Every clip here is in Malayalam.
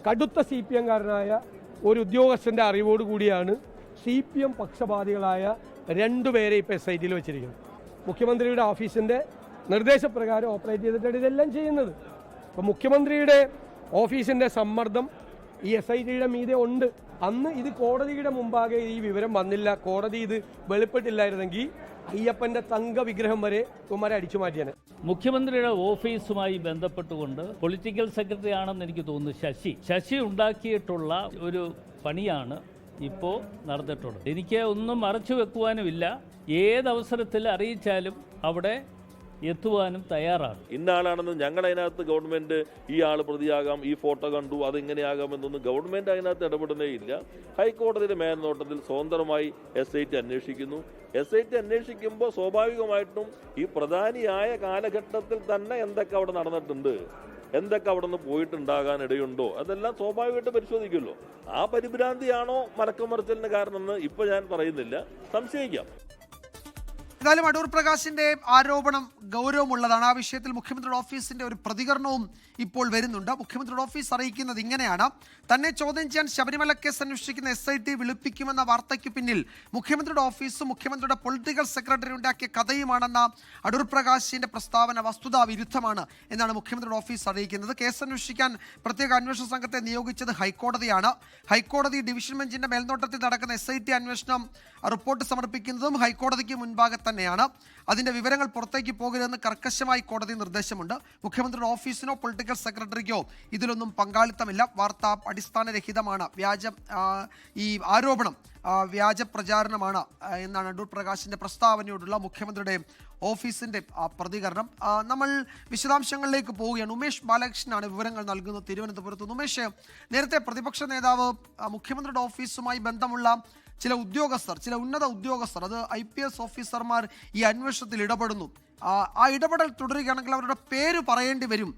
കടുത്ത CPM കാരനായ ഒരു ഉദ്യോഗസ്ഥൻ്റെ അറിവോടുകൂടിയാണ് CPM പക്ഷപാതികളായ 2 പേരെ ഇപ്പോൾ SITയിൽ വെച്ചിരിക്കുന്നത്. മുഖ്യമന്ത്രിയുടെ ഓഫീസിൻ്റെ നിർദ്ദേശപ്രകാരം ഓപ്പറേറ്റ് ചെയ്തിട്ടാണ് ഇതെല്ലാം ചെയ്യുന്നത്. അപ്പോൾ മുഖ്യമന്ത്രിയുടെ ഓഫീസിൻ്റെ സമ്മർദ്ദം ഈ SITയുടെ മീതെ ഉണ്ട്. അന്ന് ഇത് കോടതിയുടെ മുമ്പാകെ ഈ വിവരം വന്നില്ല, കോടതി ഇത് വെളിപ്പെട്ടില്ലായിരുന്നെങ്കിൽ അയ്യപ്പൻ്റെ തങ്ക വിഗ്രഹം വരെ ഇവന്മാരെ അടിച്ചു മാറ്റിയാണ്. മുഖ്യമന്ത്രിയുടെ ഓഫീസുമായി ബന്ധപ്പെട്ടുകൊണ്ട് പൊളിറ്റിക്കൽ സെക്രട്ടറി ആണെന്ന് എനിക്ക് തോന്നുന്നു ശശി ഉണ്ടാക്കിയിട്ടുള്ള ഒരു പണിയാണ് ഇപ്പോൾ നടന്നിട്ടുള്ളത്. എനിക്ക് ഒന്നും മറച്ചു വെക്കുവാനുമില്ല. ഏതവസരത്തിൽ അറിയിച്ചാലും അവിടെ എത്തുവാനും തയ്യാറാണ്. ഇന്ന ആളാണെന്ന് ഞങ്ങൾ അതിനകത്ത് ഗവൺമെന്റ് ഈ ആൾ പ്രതിയാകാം, ഈ ഫോട്ടോ കണ്ടു, അതെങ്ങനെയാകാമെന്നൊന്നും ഗവൺമെന്റ് അതിനകത്ത് ഇടപെടുന്നേ ഇല്ല. ഹൈക്കോടതിയുടെ മേൽനോട്ടത്തിൽ സ്വതന്ത്രമായി SIT അന്വേഷിക്കുന്നു. SIT അന്വേഷിക്കുമ്പോൾ സ്വാഭാവികമായിട്ടും ഈ പ്രധാനിയായ കാലഘട്ടത്തിൽ തന്നെ എന്തൊക്കെ അവിടെ നടന്നിട്ടുണ്ട്, എന്തൊക്കെ അവിടെ നിന്ന് പോയിട്ടുണ്ടാകാൻ ഇടയുണ്ടോ, അതെല്ലാം സ്വാഭാവികമായിട്ട് പരിശോധിക്കുമല്ലോ. ആ പരിഭ്രാന്തിയാണോ മലക്കമറിച്ചലിന് കാരണമെന്ന് ഇപ്പോൾ ഞാൻ പറയുന്നില്ല, സംശയിക്കാം. ഏതായാലും അടൂർ പ്രകാശിന്റെ ആരോപണം ഗൗരവമുള്ളതാണ്. ആ വിഷയത്തിൽ മുഖ്യമന്ത്രിയുടെ ഓഫീസിന്റെ ഒരു പ്രതികരണവും ഇപ്പോൾ വരുന്നുണ്ട്. മുഖ്യമന്ത്രിയുടെ ഓഫീസ് അറിയിക്കുന്നത് ഇങ്ങനെയാണ്: തന്നെ ചോദ്യം ചെയ്യാൻ ശബരിമല കേസ് അന്വേഷിക്കുന്ന SIT വിളിപ്പിക്കുമെന്ന വാർത്തയ്ക്ക് പിന്നിൽ മുഖ്യമന്ത്രിയുടെ ഓഫീസും മുഖ്യമന്ത്രിയുടെ പൊളിറ്റിക്കൽ സെക്രട്ടറി ഉണ്ടാക്കിയ കഥയുമാണെന്ന അടൂർ പ്രകാശിന്റെ പ്രസ്താവന വസ്തുതാ വിരുദ്ധമാണ് എന്നാണ് മുഖ്യമന്ത്രിയുടെ ഓഫീസ് അറിയിക്കുന്നത്. കേസ് അന്വേഷിക്കാൻ പ്രത്യേക അന്വേഷണ സംഘത്തെ നിയോഗിച്ചത് ഹൈക്കോടതിയാണ്. ഹൈക്കോടതി ഡിവിഷൻ ബെഞ്ചിന്റെ മേൽനോട്ടത്തിൽ നടക്കുന്ന SIT അന്വേഷണം റിപ്പോർട്ട് സമർപ്പിക്കുന്നതും ഹൈക്കോടതിക്ക് മുൻപാകെ തന്നെയാണ്. അതിന്റെ വിവരങ്ങൾ പുറത്തേക്ക് പോകരുതെന്ന് കർക്കശമായി കോടതി നിർദ്ദേശമുണ്ട്. മുഖ്യമന്ത്രിയുടെ ഓഫീസിനോ പൊളിറ്റിക്കൽ സെക്രട്ടറിക്കോ ഇതിലൊന്നും പങ്കാളിത്തമില്ല. വാർത്ത അടിസ്ഥാനരഹിതമാണ്. ഈ ആരോപണം വ്യാജ പ്രചാരണമാണ് എന്നാണ് അടൂർ പ്രകാശിന്റെ പ്രസ്താവനയോടുള്ള മുഖ്യമന്ത്രിയുടെ ഓഫീസിന്റെ പ്രതികരണം. നമ്മൾ വിശദാംശങ്ങളിലേക്ക് പോവുകയാണ്. ഉമേഷ് ബാലകൃഷ്ണനാണ് വിവരങ്ങൾ നൽകുന്നത് തിരുവനന്തപുരത്ത്. ഉമേഷ്, നേരത്തെ പ്രതിപക്ഷ നേതാവ് മുഖ്യമന്ത്രിയുടെ ഓഫീസുമായി ബന്ധമുള്ള ചില ഉന്നത ഉദ്യോഗസ്ഥർ, അത് IPS ഓഫീസർമാർ ഈ അന്വേഷണത്തിൽ ഇടപെടുന്നു, ആ ഇടപെടൽ തുടരുകയാണെങ്കിൽ അവരുടെ പേര് പറയേണ്ടി വരും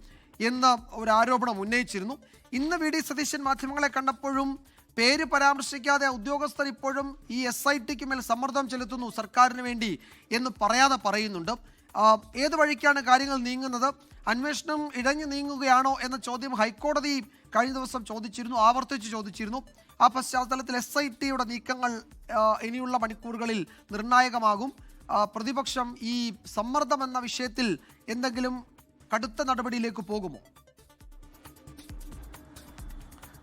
എന്ന ഒരു ആരോപണം ഉന്നയിച്ചിരുന്നു. ഇന്ന് VD സതീശൻ മാധ്യമങ്ങളെ കണ്ടപ്പോഴും പേര് പരാമർശിക്കാതെ ഉദ്യോഗസ്ഥർ ഇപ്പോഴും ഈ SITക്ക് മേൽ സമ്മർദ്ദം ചെലുത്തുന്നു സർക്കാരിന് വേണ്ടി എന്ന് പറയാതെ പറയുന്നുണ്ട്. ഏത് വഴിക്കാണ് കാര്യങ്ങൾ നീങ്ങുന്നത്? അന്വേഷണം ഇഴഞ്ഞു നീങ്ങുകയാണോ എന്ന ചോദ്യം ഹൈക്കോടതി കഴിഞ്ഞ ദിവസം ആവർത്തിച്ച് ചോദിച്ചിരുന്നു. ആ പശ്ചാത്തലത്തിൽ SITയുടെ നീക്കങ്ങൾ ഇനിയുള്ള മണിക്കൂറുകളിൽ നിർണായകമാകും. പ്രതിപക്ഷം ഈ സമ്മർദ്ദം എന്ന വിഷയത്തിൽ എന്തെങ്കിലും കടുത്ത നടപടിയിലേക്ക് പോകുമോ?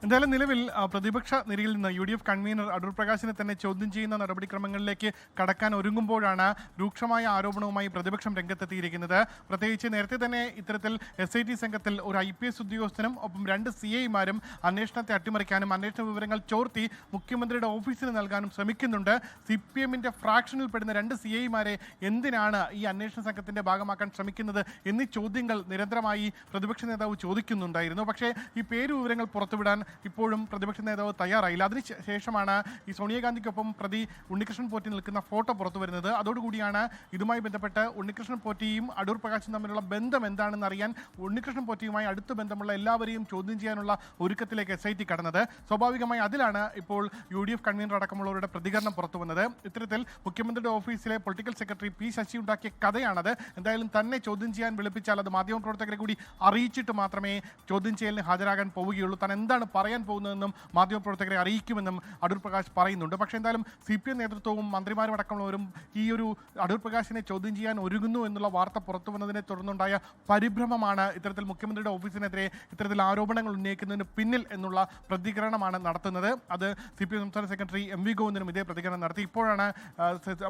എന്തായാലും നിലവിൽ പ്രതിപക്ഷ നിരയിൽ നിന്ന് UDF കൺവീനർ അടൂർ പ്രകാശിനെ തന്നെ ചോദ്യം ചെയ്യുന്ന നടപടിക്രമങ്ങളിലേക്ക് കടക്കാൻ ഒരുങ്ങുമ്പോഴാണ് രൂക്ഷമായ ആരോപണവുമായി പ്രതിപക്ഷം രംഗത്തെത്തിയിരിക്കുന്നത്. പ്രത്യേകിച്ച് നേരത്തെ തന്നെ ഇത്തരത്തിൽ SIT സംഘത്തിൽ ഒരു IPS ഉദ്യോഗസ്ഥനും ഒപ്പം 2 CIമാരും അന്വേഷണത്തെ അട്ടിമറിക്കാനും അന്വേഷണ വിവരങ്ങൾ ചോർത്തി മുഖ്യമന്ത്രിയുടെ ഓഫീസിന് നൽകാനും ശ്രമിക്കുന്നുണ്ട്. CPMന്റെ ഫ്രാക്ഷനിൽ പെടുന്ന 2 CIമാരെ എന്തിനാണ് ഈ അന്വേഷണ സംഘത്തിന്റെ ഭാഗമാക്കാൻ ശ്രമിക്കുന്നത് എന്നീ ചോദ്യങ്ങൾ നിരന്തരമായി പ്രതിപക്ഷ നേതാവ് ചോദിക്കുന്നുണ്ടായിരുന്നു. പക്ഷേ ഈ പേര് വിവരങ്ങൾ പുറത്തുവിടാൻ ഇപ്പോഴും പ്രതിപക്ഷ നേതാവ് തയ്യാറായില്ല. അതിനുശേഷമാണ് ഈ സോണിയാഗാന്ധിക്കൊപ്പം പ്രതി ഉണ്ണികൃഷ്ണൻ പോറ്റി നിൽക്കുന്ന ഫോട്ടോ പുറത്തു വരുന്നത്. അതോടുകൂടിയാണ് ഇതുമായി ബന്ധപ്പെട്ട് ഉണ്ണികൃഷ്ണൻ പോറ്റിയും അടൂർ പ്രകാശും തമ്മിലുള്ള ബന്ധം എന്താണെന്ന് അറിയാൻ ഉണ്ണികൃഷ്ണൻ പോറ്റിയുമായി അടുത്ത ബന്ധമുള്ള എല്ലാവരെയും ചോദ്യം ചെയ്യാനുള്ള ഒരുക്കത്തിലേക്ക് SIT കടന്നത്. സ്വാഭാവികമായി അതിലാണ് ഇപ്പോൾ UDF കൺവീനർ അടക്കമുള്ളവരുടെ പ്രതികരണം പുറത്തു വന്നത്. ഇത്തരത്തിൽ മുഖ്യമന്ത്രിയുടെ ഓഫീസിലെ പൊളിറ്റിക്കൽ സെക്രട്ടറി ശശി ഉണ്ടാക്കിയ കഥയാണത്. എന്തായാലും തന്നെ ചോദ്യം ചെയ്യാൻ വിളിപ്പിച്ചാൽ അത് മാധ്യമപ്രവർത്തകരെ കൂടി അറിയിച്ചിട്ട് മാത്രമേ ചോദ്യം ചെയ്യലിന് ഹാജരാകാൻ പോവുകയുള്ളൂ. താൻ എന്താണ് പറയാൻ പോകുന്നതെന്നും മാധ്യമപ്രവർത്തകരെ അറിയിക്കുമെന്നും അടൂർ പ്രകാശ് പറയുന്നുണ്ട്. പക്ഷേ എന്തായാലും CPM നേതൃത്വവും മന്ത്രിമാരും അടക്കമുള്ളവരും ഈ ഒരു അടൂർ പ്രകാശിനെ ചോദ്യം ചെയ്യാൻ ഒരുങ്ങുന്നു എന്നുള്ള വാർത്ത പുറത്തു വന്നതിനെ തുടർന്നുണ്ടായ പരിഭ്രമമാണ് ഇത്തരത്തിൽ മുഖ്യമന്ത്രിയുടെ ഓഫീസിനെതിരെ ഇത്തരത്തിൽ ആരോപണങ്ങൾ ഉന്നയിക്കുന്നതിന് പിന്നിൽ എന്നുള്ള പ്രതികരണമാണ് നടത്തുന്നത്. അത് CPM സംസ്ഥാന സെക്രട്ടറി MV ഗോവിന്ദനും ഇതേ പ്രതികരണം നടത്തി. ഇപ്പോഴാണ്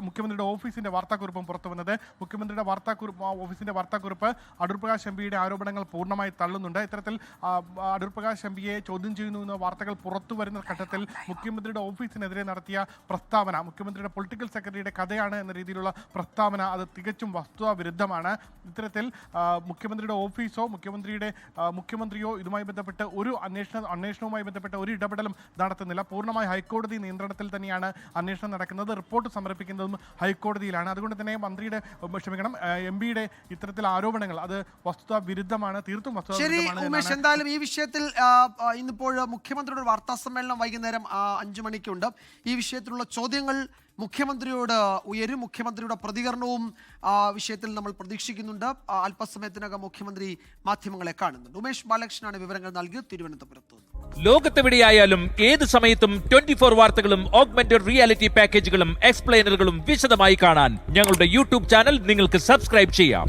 മുഖ്യമന്ത്രിയുടെ ഓഫീസിന്റെ വാർത്താക്കുറിപ്പും പുറത്തു വന്നത്. മുഖ്യമന്ത്രിയുടെ ഓഫീസിന്റെ വാർത്താക്കുറിപ്പ് അടൂർ പ്രകാശ് MPയുടെ ആരോപണങ്ങൾ പൂർണ്ണമായി തള്ളുന്നുണ്ട്. ഇത്തരത്തിൽ അടൂർ പ്രകാശ് MPയെ ചോദ്യം ചെയ്യുന്നു എന്ന വാർത്തകൾ പുറത്തു വരുന്ന ഘട്ടത്തിൽ മുഖ്യമന്ത്രിയുടെ ഓഫീസിനെതിരെ നടത്തിയ പ്രസ്താവന, മുഖ്യമന്ത്രിയുടെ പൊളിറ്റിക്കൽ സെക്രട്ടറിയുടെ കഥയാണ് എന്ന രീതിയിലുള്ള പ്രസ്താവന, അത് തികച്ചും വസ്തുതാ വിരുദ്ധമാണ്. ഇത്തരത്തിൽ മുഖ്യമന്ത്രിയുടെ ഓഫീസോ മുഖ്യമന്ത്രിയോ ഇതുമായി ബന്ധപ്പെട്ട് ഒരു അന്വേഷണവുമായി ബന്ധപ്പെട്ട ഒരു ഇടപെടലും നടത്തുന്നില്ല. പൂർണ്ണമായി ഹൈക്കോടതി നിയന്ത്രണത്തിൽ തന്നെയാണ് അന്വേഷണം നടക്കുന്നത്. റിപ്പോർട്ട് സമർപ്പിക്കുന്നതും ഹൈക്കോടതിയിലാണ്. അതുകൊണ്ട് തന്നെ MPയുടെ ഇത്തരത്തിൽ ആരോപണങ്ങൾ അത് വസ്തുതാ വിരുദ്ധമാണ്, തീർത്തും വസ്തുതാ വിരുദ്ധമാണ്. എന്തായാലും ഈ വിഷയത്തിൽ ഇന്നിപ്പോൾ ഇപ്പോൾ മുഖ്യമന്ത്രിയുടെ വാർത്താ സമ്മേളനം വൈകുന്നേരം 5 മണിക്കുണ്ട്. ഈ വിഷയത്തിലുള്ള ചോദ്യങ്ങൾ മുഖ്യമന്ത്രിയോട് ഉയരും. മുഖ്യമന്ത്രിയുടെ പ്രതികരണവും വിഷയത്തിൽ നമ്മൾ പ്രതീക്ഷിക്കുന്നുണ്ട്. അല്പസമയത്തിനകം മുഖ്യമന്ത്രി മാധ്യമങ്ങളെ കാണുന്നുണ്ട്. ഉമേഷ് ബാലകൃഷ്ണനാണ് വിവരങ്ങൾ നൽകിയത് തിരുവനന്തപുരത്ത്. ലോകത്തെവിടെയായാലും ഏത് സമയത്തും 24 വാർത്തകളും ഓഗ്മെന്റഡ് റിയാലിറ്റി പാക്കേജുകളും എക്സ്പ്ലെയിനറുകളും വിശദമായി കാണാൻ ഞങ്ങളുടെ യൂട്യൂബ് ചാനൽ നിങ്ങൾക്ക് സബ്സ്ക്രൈബ് ചെയ്യാം.